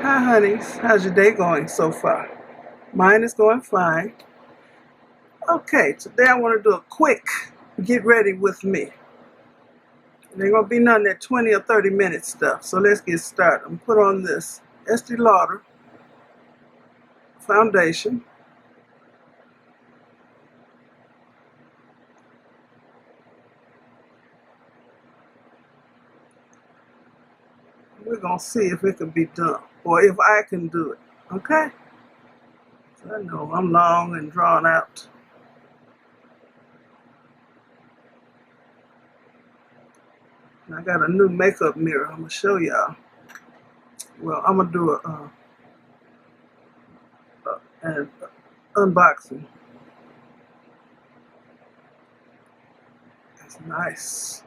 Hi, honeys. How's your day going so far? Mine is going fine. Okay, today I want to do a quick get ready with me. There ain't going to be none of that 20 or 30 minute stuff, so let's get started. I'm going to put on this Estee Lauder foundation. We're going to see if it can be done, or if I can do it, okay? So I know I'm long and drawn out. And I got a new makeup mirror I'm going to show y'all. Well, I'm going to do an unboxing. It's nice.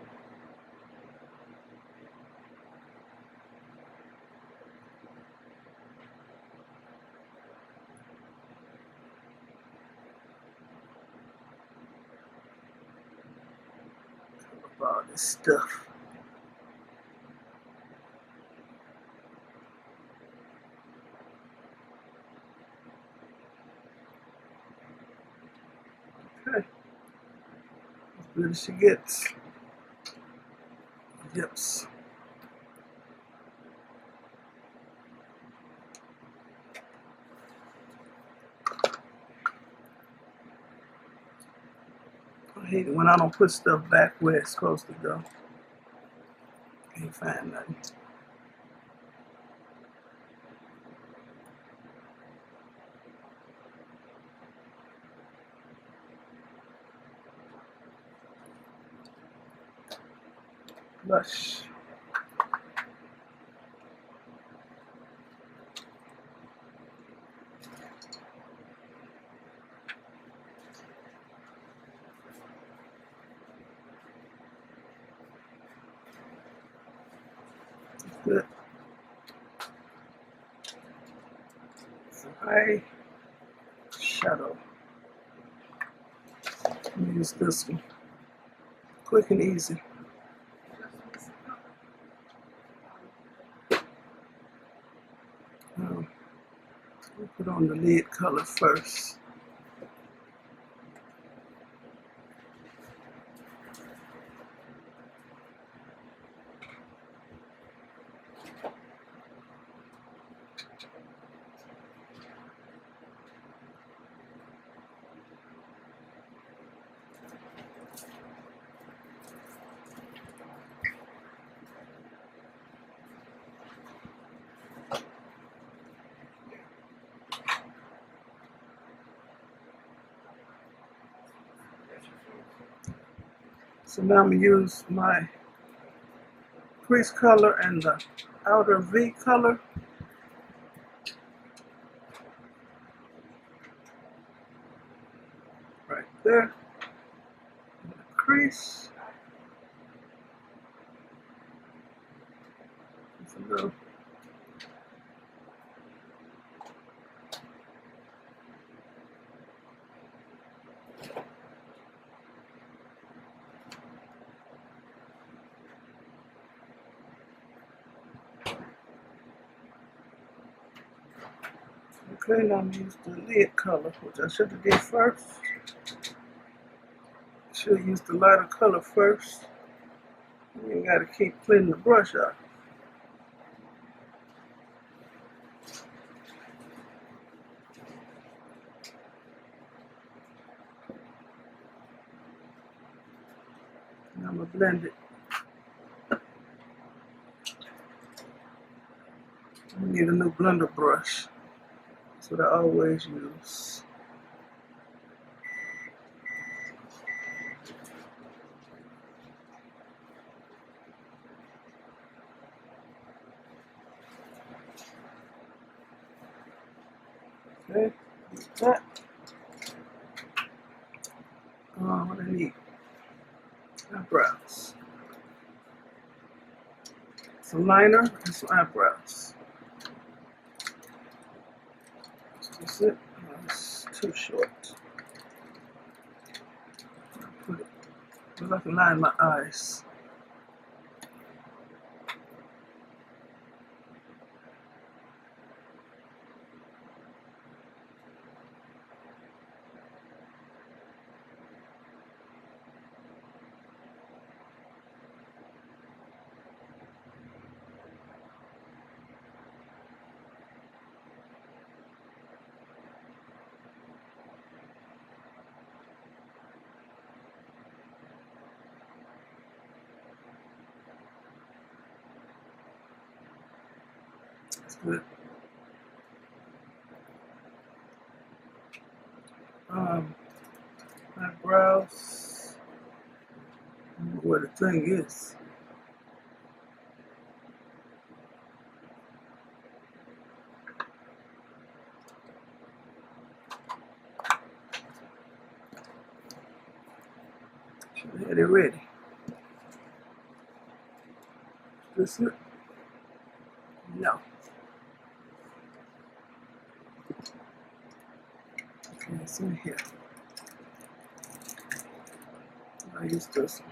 All this stuff. Okay. As good as she gets. Yips. I hate it when I don't put stuff back where it's supposed to go. Can't find nothing. Blush. Good. So eye shadow. Let me use this one. Quick and easy. We'll put on the lid color first. So now I'm going to use my crease color and the outer V color. Right there. And the crease. Just a little. Okay, now I'm going to use the lid color, which I should have did first. Should use the lighter color first. You got to keep cleaning the brush out. Now I'm going to blend it. I need a new blender brush. That's what I always use. Okay, like that. What I need? Eyebrows. Some liner and some eyebrows. That's it. It's too short. Put it so I can line my eyes. That's good. My brows. I don't know where the thing is. Should have had it ready. Is this it? No. Okay, it's in here. I use this one.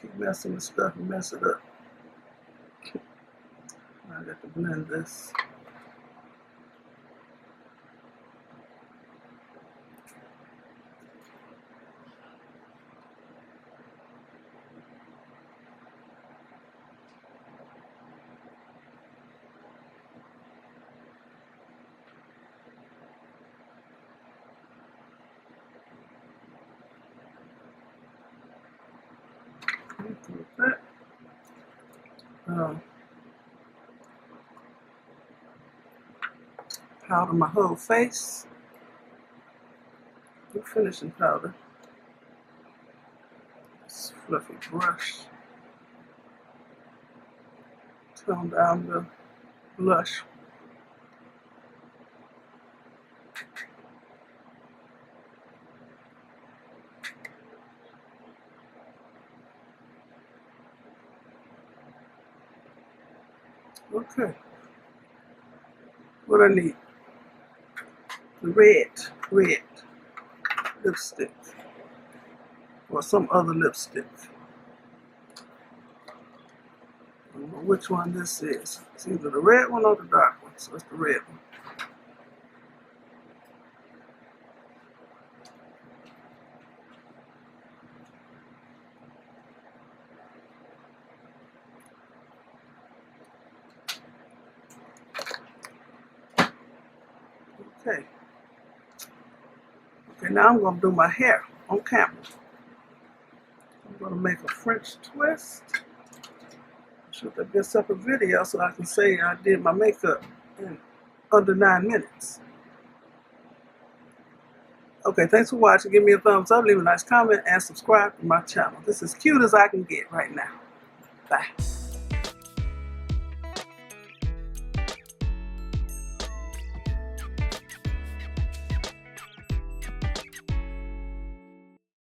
Keep messing with stuff and mess it up. I got to blend this. Powder my whole face. Good finishing powder. This fluffy brush. Tone down the blush. Okay. What I need? The red lipstick. Or some other lipstick. I don't know which one this is. It's either the red one or the dark one. So it's the red one. Okay. Okay, now I'm going to do my hair on camera. I'm going to make a French twist. Shoot that be a separate video so I can say I did my makeup in under 9 minutes. Okay, thanks for watching. Give me a thumbs up, leave a nice comment, and subscribe to my channel. This is as cute as I can get right now. Bye.